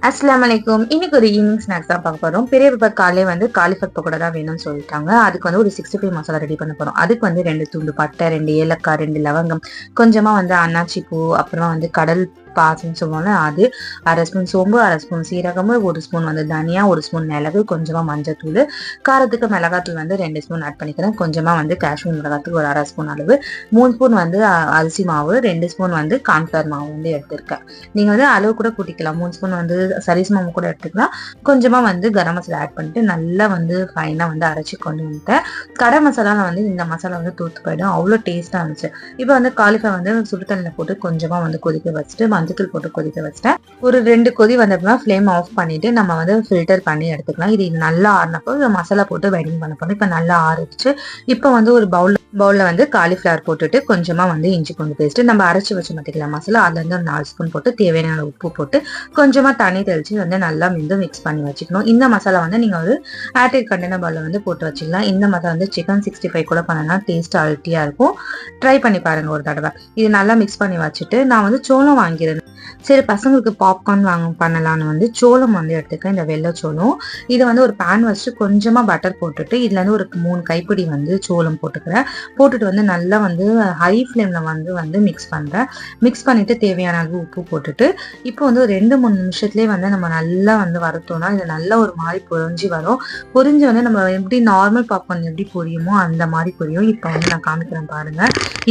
அஸ்ஸலாமு அலைக்கும். இன்னைக்கு ஒரு ஈவினிங் ஸ்நாக்ஸ் தான் பார்க்க போறோம். பெரிய பாப்பா காலையில வந்து காலிஃப்ளவர் பக்கோடா தான் வேணும்னு சொல்லிட்டாங்க. அதுக்கு வந்து ஒரு 65 மசாலா ரெடி பண்ண போறோம். அதுக்கு வந்து 2 துண்டு பட்டை, 2 ஏலக்காய், 2 லவங்கம், கொஞ்சமா வந்து அன்னாச்சி பூ, அப்புறமா வந்து கடல் பாசின்னு சொல்லுவோம்ல அது, 1/2 ஸ்பூன் சோம்பு, 1/2 ஸ்பூன் சீரகம், 1 ஸ்பூன் வந்து தனியா, 1 ஸ்பூன் மிளகு, கொஞ்சமா மஞ்சத்தூள், காரத்துக்கு மிளகாத்தூள் வந்து 2 ஸ்பூன் ஆட் பண்ணிக்கிறேன். கொஞ்சமா வந்து காஷ்மீர் மிளகாத்தூள் ஒரு 1/2 ஸ்பூன் அளவு, 3 ஸ்பூன் வந்து அரிசி மாவு, 2 ஸ்பூன் வந்து கார்ன்ஃபிளவர் மாவு வந்து எடுத்திருக்கேன். நீங்க வந்து அளவு கூட கூட்டிக்கலாம். 3 ஸ்பூன் வந்து சரிசமம் கூட எடுத்துக்கலாம். கொஞ்சமா வந்து கரம் மசாலா ஆட் பண்ணிட்டு நல்லா வந்து ஃபைனா வந்து அரைச்சி கொண்டு வந்துட்டேன். கடை மசாலால வந்து இந்த மசாலா வந்து தூத்து போயிடும், அவ்வளோ டேஸ்டா இருந்துச்சு. இப்போ வந்து காலிஃப்ளவர் வந்து சுடு தண்ணியில போட்டு கொஞ்சமா வந்து கொதிக்க வச்சுட்டு மஞ்சத்தூள் போட்டு கொதிக்க வச்சுட்டேன். ஒரு 2 கொதி வந்தப்போ ஃப்ளேம் ஆஃப் பண்ணிட்டு நம்ம வந்து ஃபில்டர் பண்ணி எடுத்துக்கலாம். இது நல்லா ஆறினப்போ மசாலா போட்டு வெயிட்டிங் பண்ண போறோம். இப்போ நல்லா ஆறிடுச்சு. இப்போ வந்து ஒரு பவுல்ல வந்து காலிஃப்ளவர் போட்டுட்டு கொஞ்சமா வந்து இஞ்சி பூண்டு பேஸ்ட் நம்ம அரைச்சி வச்சு மாத்திக்கலாம் மசாலா, அதுல இருந்து ஒரு 4 ஸ்பூன் போட்டு தேவையான உப்பு போட்டு கொஞ்சமா தண்ணி தெளிச்சு வந்து நல்லா மிக்ஸ் பண்ணி வச்சுக்கணும். இந்த மசாலா வந்து நீங்க ஒரு ஏர்டைட் கண்டெய்னர் பவுல்ல வந்து போட்டு வச்சுக்கலாம். இந்த மசாலா வந்து சிக்கன் 65 கூட பண்ணலாம், டேஸ்ட் அல்ட்டியா இருக்கும். ட்ரை பண்ணி பாருங்க ஒரு தடவை. இது நல்லா மிக்ஸ் பண்ணி வச்சுட்டு நான் வந்து சோளம் வாங்கிறேன். சரி பசங்களுக்கு பாப்கார்ன் பண்ணலான்னு வந்து சோளம் வந்து எடுத்துக்கேன், இந்த வெள்ளை சோளம். இதை வந்து ஒரு பேன் வச்சுட்டு கொஞ்சமா பட்டர் போட்டுட்டு இதுல இருந்து ஒரு 3 கைப்பிடி வந்து சோளம் போட்டுக்கிறேன். போட்டுட்டு வந்து நல்லா வந்து ஹை ஃப்ளேம்ல வந்து மிக்ஸ் பண்றேன். மிக்ஸ் பண்ணிட்டு தேவையான அளவு உப்பு போட்டுட்டு இப்போ வந்து ஒரு 2-3 நிமிஷத்துலேயே வந்து நம்ம நல்லா வந்து வறுத்தோம்னா இது நல்லா ஒரு மாதிரி பொரிஞ்சு வரும். பொரிஞ்சு வந்து நம்ம எப்படி நார்மல் பாப்கார்ன் எப்படி பொரியுமோ அந்த மாதிரி பொரியும். இப்போ வந்து நான் காமிக்கிறேன் பாருங்க.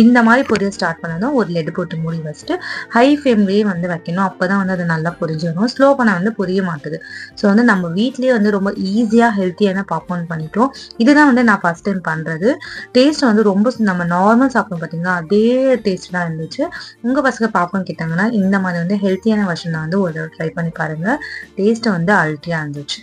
இந்த மாதிரி பொரிய ஸ்டார்ட் பண்ணதும் ஒரு லெட் போட்டு மூடி வச்சுட்டு ஹை ஃப்ளேம்லேயே வந்து வைக்கணும். அப்பதான் வந்து அது நல்லா பொரிஞ்சு வரும். ஸ்லோ பண்ண வந்து பொரிய மாட்டுது. ஸோ வந்து நம்ம வீட்லயே வந்து ரொம்ப ஈஸியா ஹெல்த்தியான பாப்கார்ன் பண்ணிட்டோம். இதுதான் வந்து நான் ஃபர்ஸ்ட் டைம் பண்றது. டேஸ்ட் வந்து ரொம்ப நம்ம நார்மல் சாப்பிடும் பார்த்தீங்களா அதே டேஸ்ட் தான் இருந்துச்சு. உங்க பசங்க பாப்கார்ன் கேட்டாங்கன்னா இந்த மாதிரி வந்து ஹெல்த்தியான வெர்ஷன் வந்து ஒரு ட்ரை பண்ணி பாருங்க. டேஸ்ட் வந்து அல்ட்டியா இருந்துச்சு.